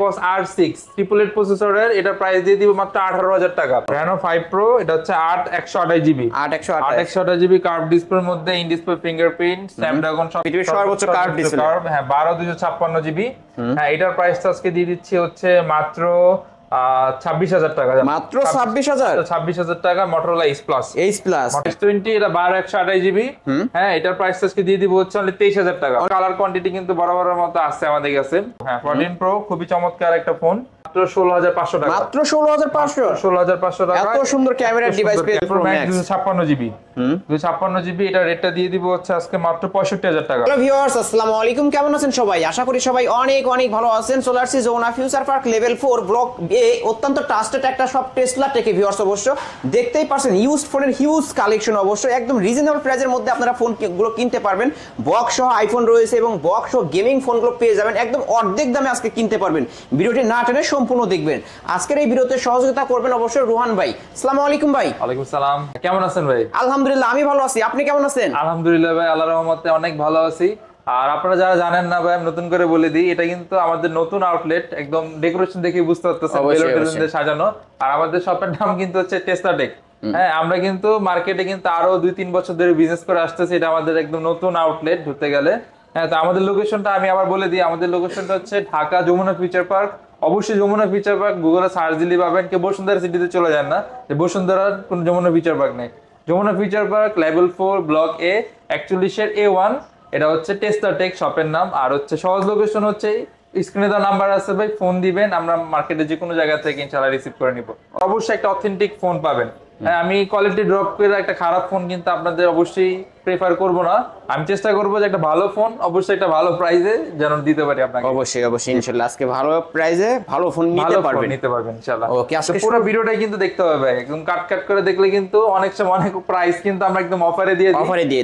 Exynos R6 888 প্রসেসরের, এটা price দিয়ে দিব মাত্র 18,000 টাকা। Reno 5 Pro, এটা হচ্ছে 8/128 জিবি, 8/128 জিবি কার্ভ ডিসপ্লের মধ্যে ইন ডিসপ্লে ফিঙ্গারপ্রিন্ট, স্ন্যাপড্রাগন সর্বোচ্চ কার্ভ ডিসপ্লে, হ্যাঁ 12256 জিবি। হ্যাঁ এটার প্রাইসটা আজকে দিয়ে দিচ্ছি হচ্ছে মাত্র 26,000 টাকা, মাত্র 26,000 টাকা। Motorola Ace Plus S20, এটা 12/128 জিবি। হ্যাঁ এটার প্রাইস আজকে দিয়ে দিব হচ্ছে 23,000 টাকা। কালার কোয়ান্টিটি কিন্তু বরাবরের মতো আছে আমাদের কাছে। হ্যাঁ 14 Pro খুবই চমৎকার একটা ফোন, মাত্র 16,500 টাকা, মাত্র 16,500 টাকা। এত সুন্দর ক্যামেরার ডিভাইস পেয়ে যাবেন। 256 জিবি, 256 জিবি, এটা রেটটা দিয়ে দিব হচ্ছে আজকে মাত্র 65,000 টাকা। হ্যালো ভিউয়ার্স, আসসালামু আলাইকুম। কেমন আছেন সবাই? আশা করি সবাই অনেক অনেক ভালো আছেন। চলে আসছি জোনা future park level 4 block A, অত্যন্ত ট্রাস্টেড একটা সব টেসলা টেকে ভিউয়ার্স। অবশ্য দেখতেই পারছেন ইউজড ফোনের হিউজ কালেকশন, অবশ্য একদম রিজনেবল প্রাইসের মধ্যে আপনারা ফোন গুলো কিনতে পারবেন। বক্স সহ আইফোন রয়েছে এবং বক্স সহ গেমিং ফোনগুলো পেয়ে যাবেন একদম অর্ধেক দামে আজকে কিনতে পারবেন। ভিডিওটি না টেনে সম্পূর্ণ দেখবেন। আজকের এই ভিডিওতে সহযোগিতা করবেন অবশ্যই রোহান ভাই। আসসালামু আলাইকুম ভাই। ওয়ালাইকুম সালাম, কেমন আছেন ভাই? আলহামদুলিল্লাহ আমি ভালো আছি, আপনি কেমন আছেন? আলহামদুলিল্লাহ ভাই, আল্লাহর রহমতে অনেক ভালো আছি। আর আপনারা যারা জানেন না ভাই, আমি নতুন করে বলে দিই, এটা কিন্তু আমাদের নতুন আউটলেট, একদম ডেকোরেশন দেখে বুঝতে পারতেছেন বেলুন দিয়ে সাজানো। আর আমাদের শপের নাম কিন্তু হচ্ছে টেসলা টেক। হ্যাঁ আমরা কিন্তু মার্কেটে কিন্তু আরো 2-3 বছর ধরে বিজনেস করে আসতেছি, এটা আমাদের একদম নতুন আউটলেট ধরতে গেলে। হ্যাঁ তো আমাদের লোকেশনটা আমি আবার বলে দিই, আমাদের লোকেশনটা হচ্ছে ঢাকা যমুনা ফিউচার পার্ক। অবশ্যই যমুনা ফিউচার পার্ক গুগলে সার্চ দিলে পাবেন। কেউ বসুন্ধরা সিটিতে চলে যান না, যে বসুন্ধরার কোন যমুনা ফিউচার পার্ক নেই। Jamuna future park level 4 block A 41 A1, এটা হচ্ছে টেসলা টেক শপের নাম। আর হচ্ছে সহজ লোকেশন হচ্ছে স্ক্রিনে দেওয়া নাম্বার আছে ভাই, ফোন দিবেন, আমরা মার্কেটে যে কোনো জায়গা থেকে ইনশাআল্লাহ রিসিভ করে নিব। অবশ্যই একটা অথেন্টিক ফোন পাবেন। হ্যাঁ আমি কোয়ালিটি ড্রপ করে একটা খারাপ ফোন কিন্তু আপনাদের অবশ্যই প্রেফার করব না। আমি চেষ্টা করব যে একটা ভালো ফোন অবশ্যই একটা ভালো প্রাইসে যেন দিতে পারি আপনাকে। অবশ্যই ইনশাআল্লাহ আজকে ভালো প্রাইসে ভালো ফোন নিতে পারবেন ইনশাআল্লাহ। ওকে, আজকে পুরো ভিডিওটাই কিন্তু দেখতে হবে ভাই, একদম কাট করে দেখলে কিন্তু অনেক সময় অনেক প্রাইস কিন্তু আমরা একদম অফারে দিয়ে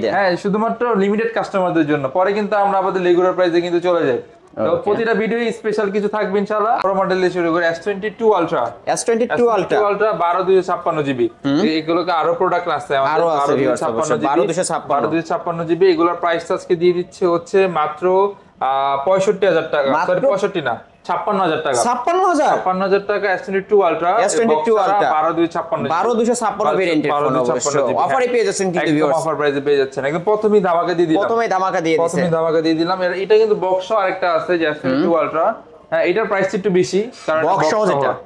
দিই। হ্যাঁ শুধুমাত্র লিমিটেড কাস্টমারদের জন্য, পরে কিন্তু আমরা আমাদের রেগুলার প্রাইসে কিন্তু চলে যাই। তো প্রতিটা ভিডিও স্পেশাল কিছু থাকবে ইনশাআল্লাহ। বড় মডেল দিয়ে শুরু করে S22 Ultra 12/256 জিবি, এগুলোকে আরো প্রোডাক্ট আছে আমাদের 12/256 জিবি। এগুলোর প্রাইস আজকে দিয়ে দিচ্ছে হচ্ছে মাত্র 65,000 টাকা, সরি 65 না 56,000 টাকা, 56,000 টাকা। S22 Ultra 12/256 ভেরিয়েন্টের ফোন অবশ্য অফারে পেয়ে যাচ্ছেন, কিন্তু ভিউয়ার্স অফার প্রাইসে পেয়ে যাচ্ছেন। একদম প্রথমেই ধামাকা দিয়ে দিলাম। এটা কিন্তু বক্স আরেকটা আছে যে S22 Ultra। হ্যাঁ এটার প্রাইস একটু বেশি, কারণ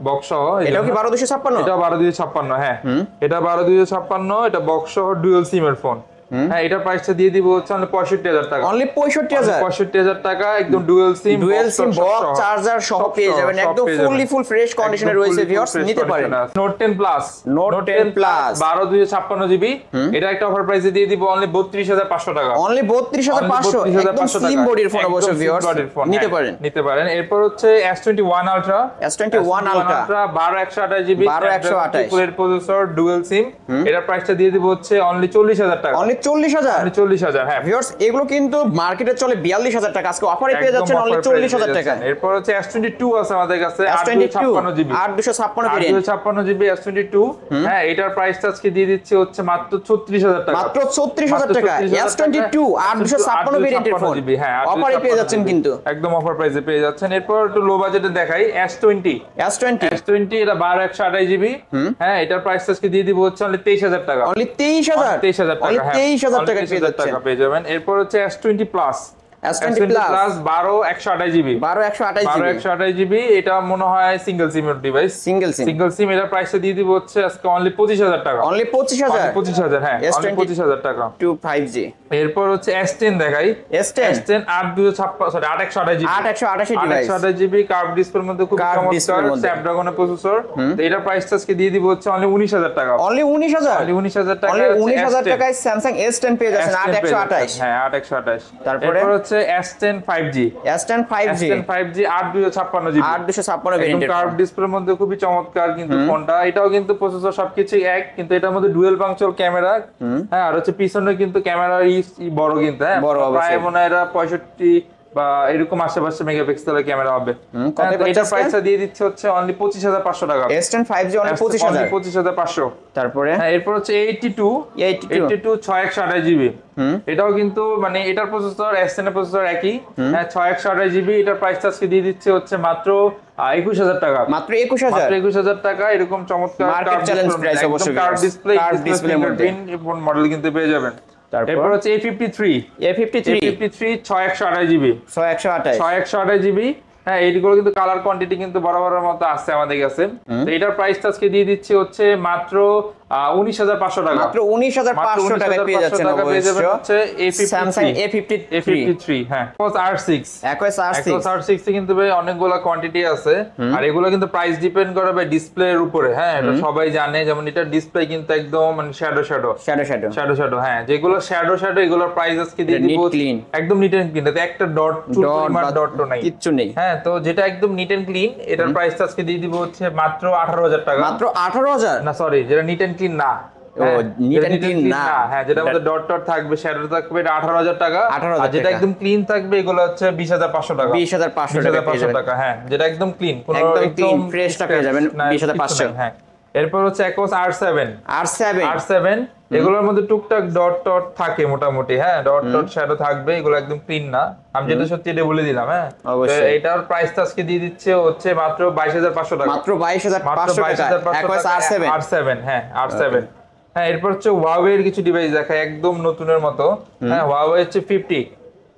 বক্স সহ এটা কি 12/256? এটা 12/256। হ্যাঁ এটা 12/256, এটা বক্স সহ ডুয়াল সিম এর ফোন। হ্যাঁ এটার প্রাইসটা দিয়ে দিব হচ্ছে 65,000 টাকা, অনলি 65,000 টাকা। একদম ডুয়াল সিম বক্স চার্জার সহ পেয়ে যাবেন, একদম ফুল ফ্রেশ কন্ডিশনে রয়েছে ভিউয়ার্স, নিতে পারেন। নোট 10 প্লাস 12/256 জিবি, এটা একটা অফার প্রাইসে দিয়ে দিব অনলি 32,500 টাকা, অনলি 32,500 একদম স্লিম বডির ফোন অবশ্য ভিউয়ার্স নিতে পারেন। এরপর হচ্ছে S21 Ultra 12/128 GB, 12/128 processor dual SIM, এটার প্রাইসটা দিয়ে দিব হচ্ছে অনলি 40,000 টাকা, 40,000। হ্যাঁ ভিউয়ার্স এগুলো কিন্তু মার্কেটে চলে 42,000 টাকা, আজকে অফারে পেয়ে যাচ্ছেন অনলি 40,000 টাকা। এরপর হচ্ছে S22 আছে আমাদের কাছে 8/256 জিবি, 8/256 জিবি S22। হ্যাঁ এটার প্রাইসটা আজকে দিয়ে দিচ্ছে হচ্ছে মাত্র 36,000 টাকা, মাত্র 36,000 টাকা। S22 8/256 ভেরিয়েন্টের ফোন, হ্যাঁ অফারে পেয়ে যাচ্ছেন, কিন্তু একদম অফার প্রাইসে পেয়ে যাচ্ছেন। এরপর একটু লো বাজেটে দেখাই S20 এটা 12/128 জিবি। হ্যাঁ এটার প্রাইস আজকে দিয়ে দিব হচ্ছে অনলি 23,000 টাকা, অনলি 23,000 টাকা পেয়ে যাবেন। এরপর হচ্ছে S20 প্লাস 12/128 জিবি, 12/128 জিবি। এটা মনে হয় সিঙ্গেল সিম ডিভাইস, সিঙ্গেল সিম। এটার প্রাইসটা দিয়ে দিব হচ্ছে আজকে অনলি 25,000 টাকা, অনলি 25,000। হ্যাঁ অনলি 25,000 টাকা। 5G। এরপর হচ্ছে S10 দেখাই, S10 8/128 জিবি, 8/128 জিবি কার্ভ ডিসপ্লের মধ্যে খুব চমৎকার স্ন্যাপড্রাগনের প্রসেসর। তো এটার প্রাইসটা আজকে দিয়ে দিব হচ্ছে অনলি 19,000 টাকা, অনলি 19,000 টাকা, 19,000 টাকায় Samsung S10 পেয়ে যাচ্ছেন 8/128। হ্যাঁ 8/128। তারপরে হচ্ছে S10 5G 8/256 জিবি, 8/256 ভেরিয়েন্টের কার্ভ ডিসপ্লের মধ্যে খুবই চমৎকার কিন্তু ফোনটা। এটাও কিন্তু প্রসেসর সবকিছুই এক, কিন্তু এটার মধ্যে ডুয়াল ফাংশনাল ক্যামেরা। হ্যাঁ আর হচ্ছে পিছনে কিন্তু ক্যামেরা বড়, কিন্তু হ্যাঁ প্রায় মনে হয় এরা 65 বা এরকম আশেপাশে মেগাপিক্সেলের ক্যামেরা হবে। কত এটা প্রাইসটা দিয়ে দিচ্ছে হচ্ছে অনলি 25500 টাকা। S10 5G only 25500। তারপরে হ্যাঁ এরপর হচ্ছে 82 6128 জিবি। এটাও কিন্তু মানে এটার প্রসেসর S10 এর প্রসেসর একই। হ্যাঁ 6128 জিবি। এটার প্রাইসটা আজকে দিয়ে দিচ্ছে হচ্ছে মাত্র 21000 টাকা। মাত্র 21000 টাকা। এরকম চমৎকার মার্কেট চ্যালেঞ্জ প্রাইস অবশ্যই কার্ভ ডিসপ্লে ফিঙ্গারপ্রিন্ট মডেল কিন্তু পেয়ে যাবেন। এরপর হচ্ছে A53 6128 জিবি 6128 জিবি। হ্যাঁ এইগুলো কিন্তু কালার কোয়ান্টিটি কিন্তু বরাবরের মতো আছে আমাদের কাছে। তো এটার প্রাইসটা আজকে দিয়ে দিচ্ছি হচ্ছে মাত্র 19500 টাকা। মাত্র 19500 টাকায় পেয়ে যাচ্ছেন হচ্ছে Samsung A53 হ্যাঁ R6 R6 এ কিন্তু ভাই অনেকগুলো কোয়ান্টিটি আছে আর এগুলো কিন্তু প্রাইস ডিপেন্ড করে ভাই ডিসপ্লের উপরে। হ্যাঁ এটা সবাই জানে, যেমন এটা ডিসপ্লে কিন্তু একদম মানে শ্যাডো হ্যাঁ যেগুলো শ্যাডো এগুলোর প্রাইস আজকে দিয়ে দিব একদম নিট এন্ড ক্লিন, এতে একটা ডট তো নাই, কিচ্ছু নেই। হ্যাঁ তো যেটা একদম নিট এন্ড ক্লিন এটার প্রাইসটা আজকে দিয়ে দিব হচ্ছে মাত্র 18000 টাকা। মাত্র 18000 না সরি, যেটা নিট এন্ড ক্লিন না, নিট এন্ড ক্লিন না, হ্যাঁ যেটার মধ্যে ডট থাকবে শ্যাডো থাকবে এটা 18000 টাকা। আর যেটা একদম ক্লিন থাকবে এগুলো হচ্ছে 20500 টাকা। 20500 টাকা হ্যাঁ যেটা একদম ক্লিন কোনো একদম ক্লিন ফ্রেশটা পেয়ে যাবেন 20500। হ্যাঁ এরপর হচ্ছে Aquos R7 এগুলোর মধ্যে টুকটাক ডট থাকে মোটামুটি। হ্যাঁ ডট শ্যাডো থাকবে, এগুলো একদম ক্লিন না, আমি যেটা সত্যি এটা বলে দিলাম। হ্যাঁ এটার প্রাইসটা আজকে দিয়ে দিচ্ছে হচ্ছে মাত্র 22500 টাকা। মাত্র 22500 টাকা Aquos R7 হ্যাঁ R7। হ্যাঁ এরপর হচ্ছে Huawei এর কিছু ডিভাইস দেখায় একদম নতুনের মতো। হ্যাঁ Huawei হচ্ছে 50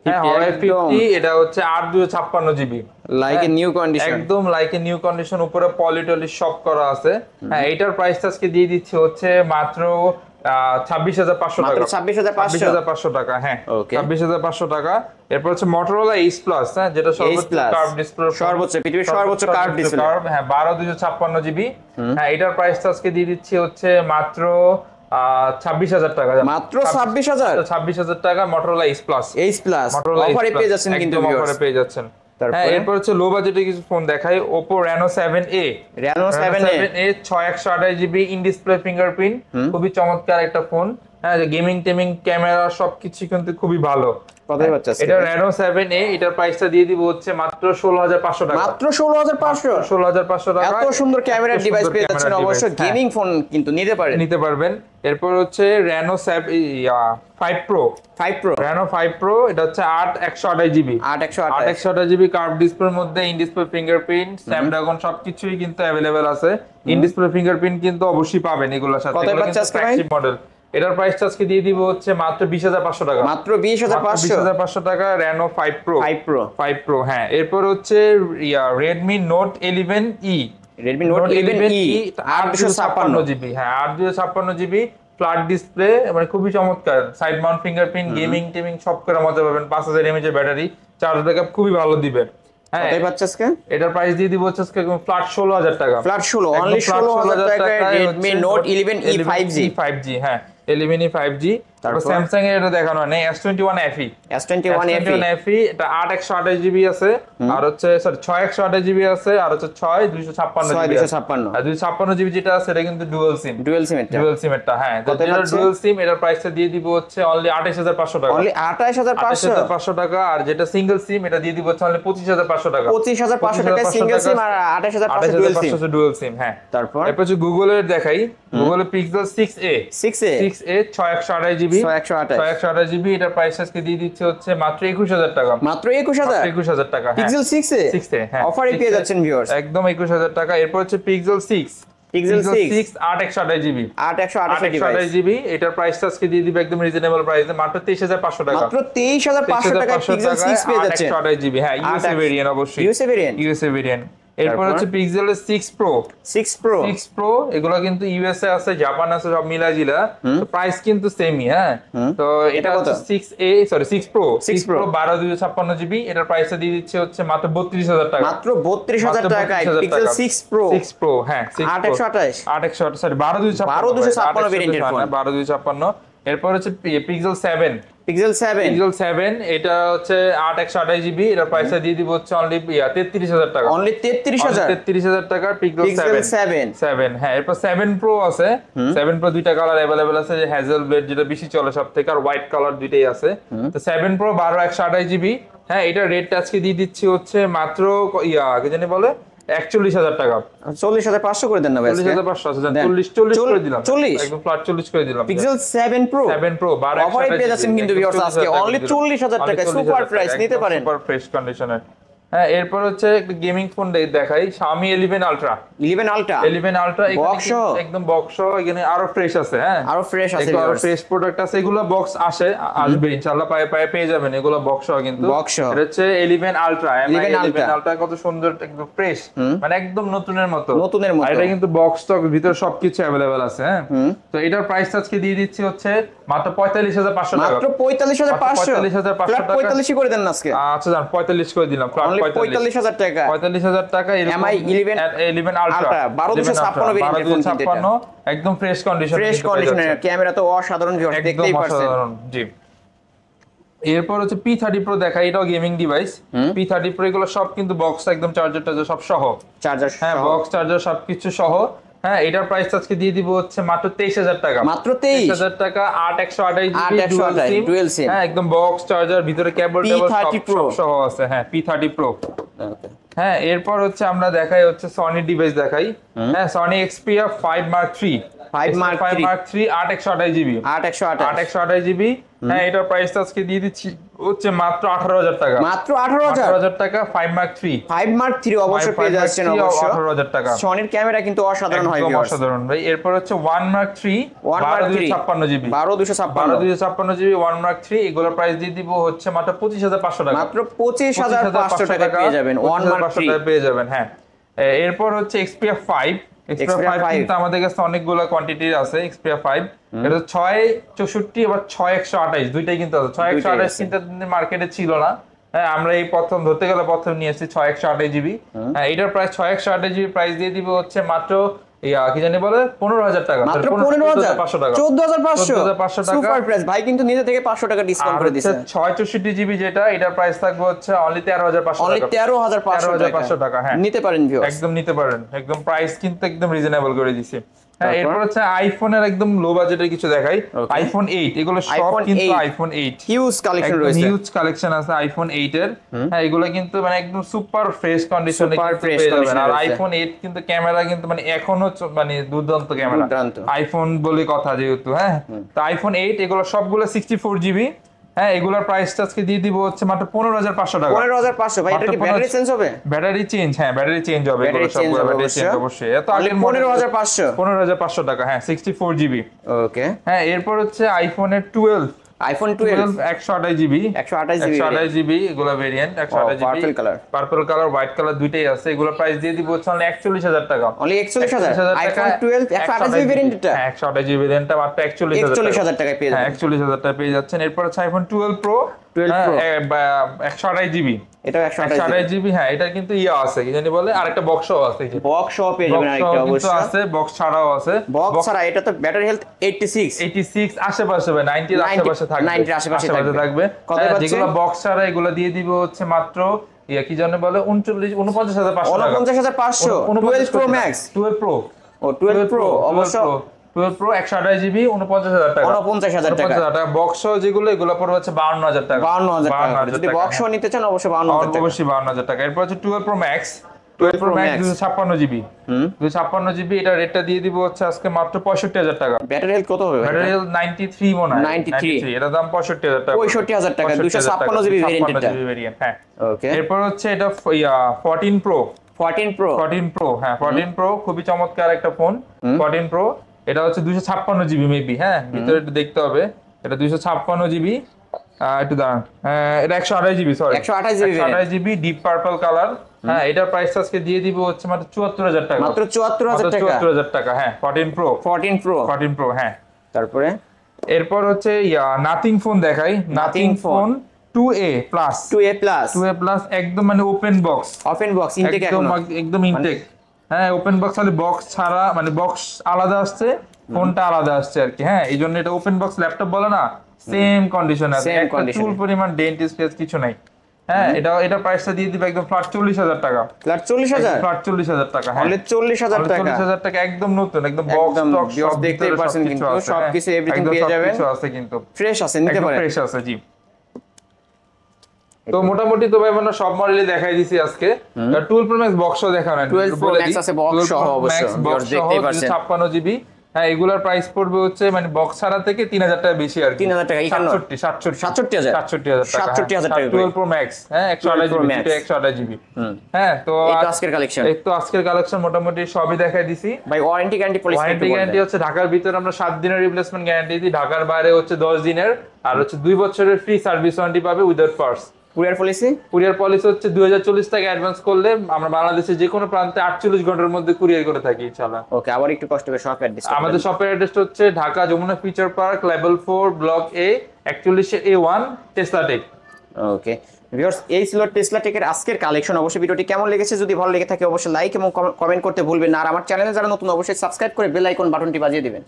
হ্যাঁ Huawei 50 এটা হচ্ছে 8256 GB like a new condition, একদম লাইক এ নিউ কন্ডিশন, উপরে পলিটলি সব করা আছে। হ্যাঁ এটার প্রাইসটা আজকে দিয়ে দিচ্ছে হচ্ছে মাত্র 26500 টাকা। 26500 টাকা হ্যাঁ 26500 টাকা। এরপর হচ্ছে Motorola Ace Plus হ্যাঁ যেটা সর্বোচ্চ কার্ভ ডিসপ্লে, পৃথিবীর সর্বোচ্চ কার্ভ ডিসপ্লে হ্যাঁ 12256 জিবি। হ্যাঁ এটার প্রাইসটা আজকে দিয়ে দিচ্ছি হচ্ছে মাত্র 26000 টাকা। মাত্র 26000 টাকা Motorola Ace Plus অফারে পেয়ে যাচ্ছেন, কিন্তু অফারে পেয়ে যাচ্ছেন। হ্যাঁ এরপর হচ্ছে লো বাজেটে কিছু ফোন দেখাই, Oppo Reno 7a 6128 GB in display fingerprint, খুবই চমৎকার একটা ফোন। হ্যাঁ গেমিং টেমিং ক্যামেরা সবকিছু কিন্তু খুবই ভালো। এটা Reno 7a এটার প্রাইসটা দিয়ে দিব হচ্ছে মাত্র 16500 টাকা। মাত্র 16500 টাকা। এত সুন্দর ক্যামেরার ডিভাইস পেয়ে যাচ্ছেন, অবশ্য গেমিং ফোন কিন্তু নিতে পারবেন। এরপর হচ্ছে Reno 5 Pro Reno 5 Pro এটা হচ্ছে 8128 জিবি 8128 জিবি কার্ভ ডিসপ্লের মধ্যে ইন ডিসপ্লে ফিঙ্গারপ্রিন্ট, স্ন্যাপড্রাগন সবকিছুই কিন্তু अवेलेबल আছে। ইন ডিসপ্লে ফিঙ্গারপ্রিন্ট কিন্তু অবশ্যই পাবেন এগুলোর সাথে, এগুলো কিন্তু ফ্ল্যাগশিপ মডেল। এটার প্রাইসটা আজকে দিয়ে দিব হচ্ছে মাত্র 20500 টাকা। মাত্র 20500 টাকা Reno 5 Pro হ্যাঁ। এরপর হচ্ছে Redmi Note 11e 8256 জিবি হ্যাঁ 8256 জিবি ফ্ল্যাট ডিসপ্লে, মানে খুবই চমৎকার, side Mount fingerprint, gaming taming সব করে মজা পাবেন। 5000 mAh এর ব্যাটারি, চার্জ ব্যাকআপ খুবই ভালো দিবে। হ্যাঁ কতই পাচ্ছেন আজকে? এটার প্রাইস দিয়ে দিব হচ্ছে আজকে ফ্ল্যাট 16000 টাকা। ফ্ল্যাট 16 অনলি 16000 টাকায় Redmi Note 11e 5G হ্যাঁ 11e 5G। তারপর Samsung এর এটা দেখানো হয় S21 FE এটা 8128 জিবি আছে, আর হচ্ছে সরি 6128 জিবি আছে, আর হচ্ছে 256 জিবি যেটা আছে এটা কিন্তু ডুয়াল সিম এটা হ্যাঁ ডুয়াল সিম। এটার প্রাইসটা দিয়ে দিব হচ্ছে অনলি 28500 টাকা। অনলি 28500 টাকা। আর যেটা সিঙ্গেল সিম এটা দিয়ে দিব হচ্ছে অনলি 25500 টাকা। 25500 টাকা সিঙ্গেল সিম আর 28500 ডুয়াল সিম হ্যাঁ। তারপর হচ্ছে গুগলের দেখাই, গুগলের Pixel 6a 6128 জিবি 6128 জিবি এটার প্রাইস আজকে দিয়ে দিচ্ছে হচ্ছে মাত্র 21000 টাকা। মাত্র 21000 টাকা Pixel 6a হ্যাঁ অফারে পেয়ে যাচ্ছেন ভিউয়ার্স একদম 21000 টাকা। এরপর হচ্ছে Pixel 6 8128 জিবি 8128 জিবি এটার প্রাইসটা আজকে দিয়ে দিবে একদম রিজনেবল প্রাইসে মাত্র 23500 টাকা। মাত্র 23500 টাকা Pixel 6 পেয়ে যাচ্ছেন 8128 জিবি হ্যাঁ ইউএসএ ভেরিয়েন্ট অবশ্যই ইউএসএ ভেরিয়েন্ট। এরপর হচ্ছে Pixel 6 Pro এগুলো কিন্তু ইউএসএ আছে, জাপান আছে, সব মিলাজিলা, তো প্রাইস কিন্তু সেমই। হ্যাঁ তো এটা হচ্ছে 6 Pro 12256 জিবি এটার প্রাইসটা দিয়ে দিচ্ছে হচ্ছে মাত্র 32000 টাকা। মাত্র 32000 টাকায় Pixel 6 Pro হ্যাঁ 8128 সরি 12256 ভেরিয়েন্টের ফোন 12256। এরপর হচ্ছে Pixel 7 এটা হচ্ছে 8128 জিবি এটার প্রাইসটা দিয়ে দিব হচ্ছে অনলি 33000 টাকা। অনলি 33000 টাকা Pixel 7 হ্যাঁ। এরপর 7 Pro আছে, 7 Pro দুইটা কালার अवेलेबल আছে, যে হ্যাজেল ব্লেড যেটা বেশি চলে সব থেকে, আর হোয়াইট কালার দুইটাই আছে। তো 7 Pro 12128 জিবি হ্যাঁ এটা রেটটা আজকে দিয়ে দিচ্ছি হচ্ছে মাত্র কি জানি বলে 41,000 টাকা। 40,500 করে দেন না ভাই আজকে। 40,500 আছে, 40 করে দিলাম, 40 একদম ফ্ল্যাট 40 করে দিলাম। পিক্সেল 7 প্রো 7 প্রো 12 অফারে পেয়ে যাচ্ছেন কিন্তু ভিউয়ার্স আজকে অনলি 40,000 টাকায় সুপার প্রাইস নিতে পারেন, সুপার ফ্রেশ কন্ডিশনের। হ্যাঁ এরপর হচ্ছে একটা গেমিং ফোন দেখাই, Xiaomi 11 Ultra। 11 Ultra একদম বক্স, এখানে আরো ফ্রেশ আছে। হ্যাঁ আরো ফ্রেশ আছে, আরো ফ্রেশ প্রোডাক্ট আছে, এগুলো বক্স আসবে ইনশাআল্লাহ, পায়ে পেয়ে যাবেন এগুলো বক্স কিন্তু। এটা হচ্ছে 11 Ultra, 11 Ultra কত সুন্দর, একদম ফ্রেশ, মানে একদম নতুনের মতো। আর এটা কিন্তু বক্স টক ভিতর সবকিছু अवेलेबल আছে। হ্যাঁ তো এটার প্রাইস আজকে দিয়ে দিচ্ছি হচ্ছে মাত্র 45,500 টাকা। মাত্র 45,500 45,500 টাকা। 45 করে দেন আজকে। আচ্ছা জান 45 করে দিলাম, 45,000 টাকা। 45,000 টাকা। MI 11 Ultra 1256 একদম ফ্রেশ কন্ডিশন, ফ্রেশ কন্ডিশনের ক্যামেরা তো অসাধারণ ভিউয়ার্স দেখতেই পাচ্ছেন। জি এরপর হচ্ছে P30 Pro দেখাই, এটাও গেমিং ডিভাইস। P30 Pro এগুলো সব কিন্তু বক্স একদম চার্জার সব সহ, হ্যাঁ বক্স চার্জার সবকিছু সহ। হ্যাঁ এটার প্রাইস আজকে দিয়ে দিব হচ্ছে মাত্র 23,000 টাকা। মাত্র 23,000 টাকা। 8 ডুয়াল সিম। হ্যাঁ একদম বক্স চার্জার, ভিতরে কেবল সব সহ আছে। হ্যাঁ P30 Pro। হ্যাঁ এরপর হচ্ছে আমরা দেখাই হচ্ছে সনি ডিভাইস দেখাই। হ্যাঁ সনি Xperia 5 Mark 3 8 জিবি। হ্যাঁ এটার প্রাইস আজকে দিয়ে দিচ্ছি হচ্ছে মাত্র 18,000 টাকা। মাত্র 18,000 টাকা। 5 Mark 3 অবশ্যই পেয়ে যাচ্ছেন। অবশ্যই 18,000 টাকা। সনির ক্যামেরা কিন্তু অসাধারণ হয় ভিউয়ার্স, অসাধারণ ভাই। এরপর হচ্ছে 1 Mark 3 12,256 জিবি। 12,256 জিবি 1 Mark 3, এগুলোর প্রাইস দিয়ে দিব হচ্ছে মাত্র 25,500 টাকা। মাত্র 25,500 টাকা পেয়ে যাবেন 1 Mark 3 পেয়ে যাবেন। হ্যাঁ এরপর হচ্ছে Xperia 5 কিন্তু আমাদের কাছে অনেকগুলো কোয়ান্টিটির আছে। Xperia 5 এটা 664 আবার 6128 দুইটাই কিন্তু আছে। 6128 কিন্তু মার্কেটে ছিল না। হ্যাঁ আমরা এই প্রথম ধরতে গেলে প্রথম নিয়ে এসেছি 6128 জিবি। হ্যাঁ এটার প্রাইস 6128 জিবি প্রাইস দিয়ে দিব হচ্ছে মাত্র কি জানি বলে 15,000 টাকা। মাত্র 15,500 টাকা। 14,500 টাকা সুপার প্রাইস ভাই, কিন্তু নিজে থেকে 500 টাকা ডিসকাউন্ট করে দিয়েছে। 664 জিবি যেটা, এটার প্রাইস থাকবে হচ্ছে অনলি 13,500 টাকা। অনলি 13,500 টাকা। হ্যাঁ নিতে পারেন ভিউয়ার্স, একদম নিতে পারেন, একদম প্রাইস কিন্তু একদম রিজনেবল করে দিয়েছি। হ্যাঁ এরপর হচ্ছে আইফোনের একদম লো বাজেটের কিছু দেখাই। iPhone 8 এগুলো সব কিন্তু iPhone 8 হিউজ কালেকশন রয়েছে, হিউজ কালেকশন আছে iPhone 8 এর। হ্যাঁ এগুলো কিন্তু মানে একদম সুপার ফ্রেশ কন্ডিশনে পেয়ে যাবেন। আর iPhone 8 কিন্তু ক্যামেরা কিন্তু মানে এখনো মানে দুর্দান্ত ক্যামেরা, আইফোন বলে কথা যেহেতু। হ্যাঁ তো iPhone 8 এগুলো সবগুলো 64 জিবি। হ্যাঁ এগুলোর প্রাইসটা আজকে দিয়ে দিব হচ্ছে মাত্র 15,500 টাকা। 15,500 ভাই। এটা কি ব্যাটারি চেঞ্জ হবে? ব্যাটারি চেঞ্জ, হ্যাঁ ব্যাটারি চেঞ্জ হবে, এগুলো সবগুলো ব্যাটারি চেঞ্জ অবশ্যই। এত আগে 15,500 টাকা। হ্যাঁ 64 জিবি। ওকে। হ্যাঁ এরপর হচ্ছে আইফোনের 12 128 জিবি। 128 জিবি এগুলা variant. 128 GB purple colour white colour দুইটাই আছে। এগুলো প্রাইস দিয়ে দিব হচ্ছে 41,000 টাকা। অনলি 41,000 আইফোন 12 128 জিবি ভেরিয়েন্টটা। 128 জিবি ভেরিয়েন্টটা মাত্র 41,000 টাকায় পেয়ে যাচ্ছেন। 41,000 টাকায় পেয়ে যাচ্ছেন। এরপর হচ্ছে আইফোন 12 প্রো 128 জিবি। এটা 128 জিবি। হ্যাঁ এটা কিন্তু আছে কি জানি বলে আরেকটা বক্সও আছে, বক্সও পেয়ে যাবেন আরেকটা অবশ্যই আছে, বক্স ছাড়াও আছে। বক্স ছাড়া এটা তো ব্যাটারি হেলথ 86 আশেপাশে হবে, 90 এর আশেপাশে থাকবে, 90 এর আশেপাশে থাকবে। যেগুলো বক্স ছাড়া এগুলো দিয়ে দিব হচ্ছে মাত্র কি জানি বলে 49,500 টাকা। 49,500 12 প্রো ম্যাক্স 12 প্রো ও 12 প্রো অবশ্য 12 প্রো 128 জিবি 49,000 টাকা। 49,000 টাকা। বক্স যেগুলো এগুলো পড়বে হচ্ছে 52,000 টাকা। 52,000 টাকা। যদি বক্স নিতে চান অবশ্যই 52,000 টাকা। অবশ্যই 52,000 টাকা। এরপর হচ্ছে 12 প্রো ম্যাক্স 256 জিবি। 256 জিবি এটা রেটটা দিয়ে দিব হচ্ছে আজকে মাত্র 65,000 টাকা। ব্যাটারি হেলথ কত হবে? ব্যাটারি হেলথ 93 মনে হয়। 93 এটা দাম 65,000 টাকা। 65,000 টাকা 256 জিবি ভেরিয়েন্ট। হ্যাঁ ওকে। এরপর হচ্ছে এটা 14 প্রো 14 প্রো। হ্যাঁ 14 প্রো খুবই চমৎকার একটা ফোন। 14 প্রো এটা হচ্ছে 256 জিবি মেবি। হ্যাঁ ভিতরে একটু দেখতে হবে। এটা 256 জিবি। একটু দাঁড়ান, এটা 128 GB. Sorry 128 GB deep purple colour. হ্যাঁ এটার প্রাইস আজকে দিয়ে দিব হচ্ছে মাত্র 74,000 টাকা। মাত্র 74,000 টাকা। হ্যাঁ 14 প্রো। হ্যাঁ তারপরে এরপর হচ্ছে নাথিং ফোন দেখাই। নাথিং ফোন 2A প্লাস একদম মানে ওপেন বক্স ইনটেক, একদম ইনটেক। হ্যাঁ ওপেন বক্স মানে বক্স ছাড়া, মানে বক্স আলাদা আসছে, ফোনটা আলাদা আসছে আর কি। হ্যাঁ এই জন্য এটা ওপেন বক্স ল্যাপটপ বলে না, সেম কন্ডিশন আছে, একটা চুল পরিমাণ ডেন্ট স্পেস কিছু নাই। হ্যাঁ এটা প্রাইসটা দিয়ে দিবে একদম ফ্ল্যাট 40,000 টাকা। ফ্ল্যাট 40,000 টাকা। হ্যাঁ অনলি 40,000 টাকা একদম নতুন, একদম বক্স টক সব দেখতেই পাচ্ছেন কিন্তু সবকিছু এভরিথিং পেয়ে যাবেন। কিছু আছে কিন্তু ফ্রেশ আছে, নিতে পারেন। ফ্রেশ আছে জি। তো মোটামুটি তো ভাই আমরা সব মডেলই দেখাই দিছি আজকে। 12 Pro Max বক্সও দেখানো 12 Pro Max আছে বক্স সহ অবশ্য ভিউয়ার্স দেখতেই পারছেন 56 জিবি। হ্যাঁ এগুলার প্রাইস পড়বে হচ্ছে মানে বক্স ছাড়া থেকে 3000 টাকা বেশি আর কি। 3000 টাকা 67000 টাকা 12 Pro Max হ্যাঁ 128 জিবি। হ্যাঁ তো এই তো আজকের কালেকশন মোটামুটি সবই দেখাই দিছি ভাই। Warranty guarantee policy warranty guarantee হচ্ছে ঢাকার ভিতরে আমরা 7 দিনের রিপ্লেসমেন্ট গ্যারান্টি দিই, ঢাকার বাইরে হচ্ছে 10 দিনের, আর হচ্ছে 2 বছরের ফ্রি সার্ভিস ওয়ারেন্টি পাবে উইদাউট পার্টস। কুরিয়ার পলিসি হচ্ছে 2040 টাকা অ্যাডভান্স করলে আমরা বাংলাদেশের যে কোনো প্রান্তে 48 ঘন্টার মধ্যে কুরিয়ার করে থাকি ইনশাআল্লাহ। ওকে, আবার একটু কষ্ট করে শপ অ্যাড্রেস। আমাদের শপের অ্যাড্রেসটা হচ্ছে Dhaka Jamuna future park level 4 block A 41A1 Tesla tech. Okay viewers, এই ছিল টেসলা টেকের আজকের কালেকশন। অবশ্যই ভিডিওটি কেমন লেগেছে যদি ভালো লেগে থাকে অবশ্যই লাইক এবং কমেন্ট করতে ভুলবেন না। আর আমার চ্যানেলে যারা নতুন অবশ্যই সাবস্ক্রাইব করে বেল আইকন বাটনটি বাজিয়ে দিবেন।